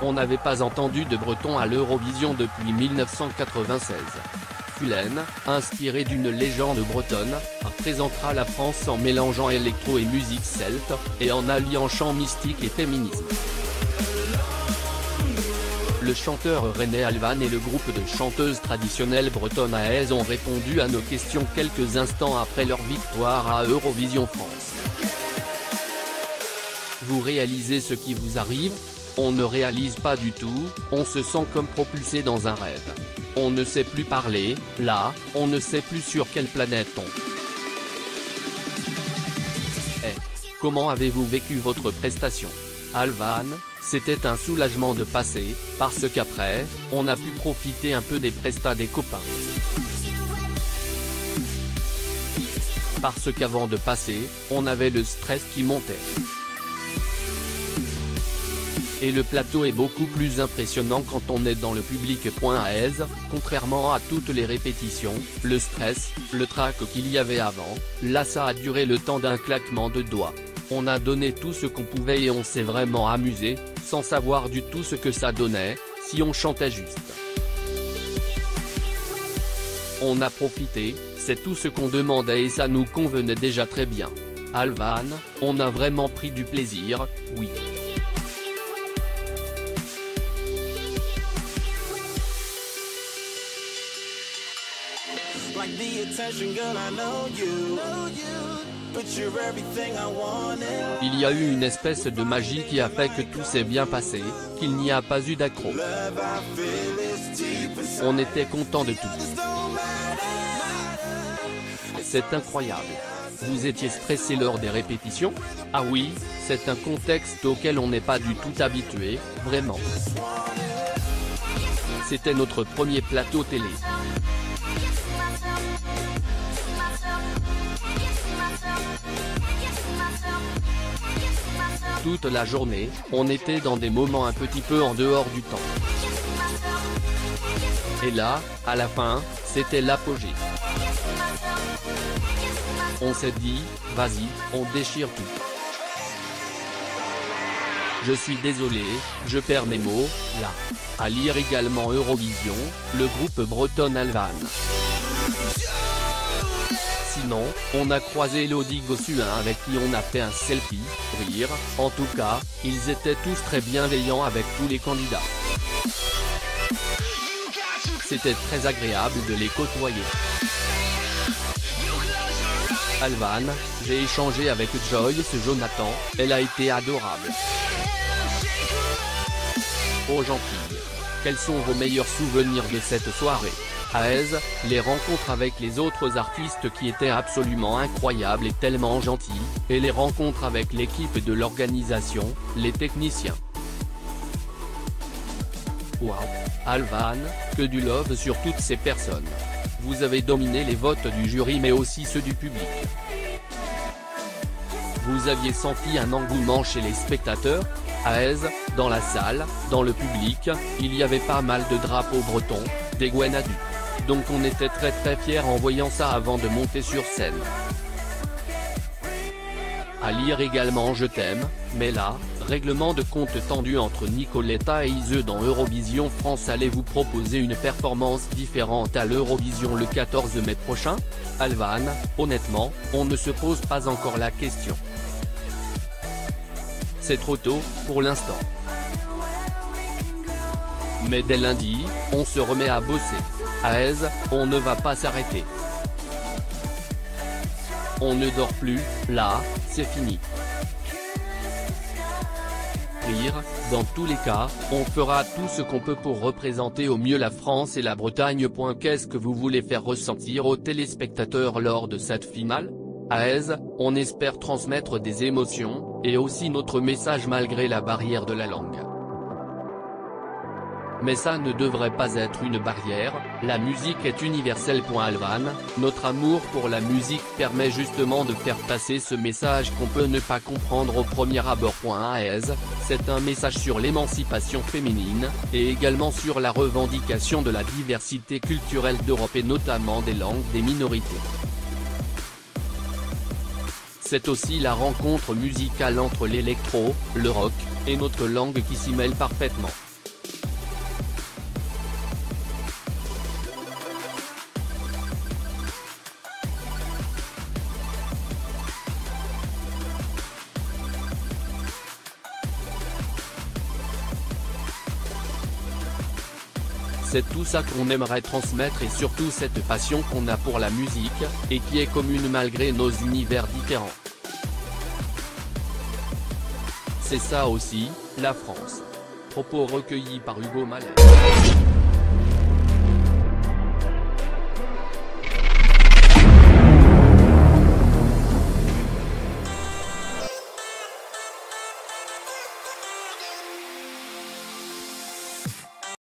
On n'avait pas entendu de breton à l'Eurovision depuis 1996. Fulen, inspiré d'une légende bretonne, représentera la France en mélangeant électro et musique celte, et en alliant chant mystique et féminisme. Le chanteur René Alvan et le groupe de chanteuses traditionnelles bretonnes AES ont répondu à nos questions quelques instants après leur victoire à Eurovision France. Vous réalisez ce qui vous arrive? On ne réalise pas du tout, on se sent comme propulsé dans un rêve. On ne sait plus parler, là, on ne sait plus sur quelle planète on. Comment avez-vous vécu votre prestation? Alvan, c'était un soulagement de passer, parce qu'après, on a pu profiter un peu des prestats des copains. Parce qu'avant de passer, on avait le stress qui montait. Et le plateau est beaucoup plus impressionnant quand on est dans le public. AES, contrairement à toutes les répétitions, le stress, le trac qu'il y avait avant, là ça a duré le temps d'un claquement de doigts. On a donné tout ce qu'on pouvait et on s'est vraiment amusé, sans savoir du tout ce que ça donnait, si on chantait juste. On a profité, c'est tout ce qu'on demandait et ça nous convenait déjà très bien. Alvan, on a vraiment pris du plaisir, oui. Il y a eu une espèce de magie qui a fait que tout s'est bien passé, qu'il n'y a pas eu d'accroc. On était content de tout. C'est incroyable. Vous étiez stressé lors des répétitions? Ah oui, c'est un contexte auquel on n'est pas du tout habitué, vraiment. C'était notre premier plateau télé. Toute la journée, on était dans des moments un petit peu en dehors du temps. Et là, à la fin, c'était l'apogée. On s'est dit, vas-y, on déchire tout. Je suis désolé, je perds mes mots, là. À lire également Eurovision, le groupe breton Alvan. Sinon, on a croisé Elodie Gossuin avec qui on a fait un selfie, rire, en tout cas, ils étaient tous très bienveillants avec tous les candidats. C'était très agréable de les côtoyer. Alvan, j'ai échangé avec Joyce Jonathan, elle a été adorable. Oh gentille. Quels sont vos meilleurs souvenirs de cette soirée? AES, les rencontres avec les autres artistes qui étaient absolument incroyables et tellement gentils, et les rencontres avec l'équipe de l'organisation, les techniciens. Waouh, Alvan, que du love sur toutes ces personnes. Vous avez dominé les votes du jury mais aussi ceux du public. Vous aviez senti un engouement chez les spectateurs? AES, dans la salle, dans le public, il y avait pas mal de drapeaux bretons, des Gwenadu. Donc on était très fiers en voyant ça avant de monter sur scène. À lire également Je t'aime, mais là, règlement de compte tendu entre Nicoletta et Ise dans Eurovision France. Allez-vous proposer une performance différente à l'Eurovision le 14 mai prochain? Alvan, honnêtement, on ne se pose pas encore la question. C'est trop tôt, pour l'instant. Mais dès lundi, on se remet à bosser. AES, on ne va pas s'arrêter. On ne dort plus, là, c'est fini. Rire, dans tous les cas, on fera tout ce qu'on peut pour représenter au mieux la France et la Bretagne. Qu'est-ce que vous voulez faire ressentir aux téléspectateurs lors de cette finale? AES, on espère transmettre des émotions, et aussi notre message malgré la barrière de la langue. Mais ça ne devrait pas être une barrière, la musique est universelle. Alvan, notre amour pour la musique permet justement de faire passer ce message qu'on peut ne pas comprendre au premier abord. AES, c'est un message sur l'émancipation féminine, et également sur la revendication de la diversité culturelle d'Europe et notamment des langues des minorités. C'est aussi la rencontre musicale entre l'électro, le rock, et notre langue qui s'y mêle parfaitement. C'est tout ça qu'on aimerait transmettre et surtout cette passion qu'on a pour la musique, et qui est commune malgré nos univers différents. C'est ça aussi, la France. Propos recueillis par Hugo Mallet.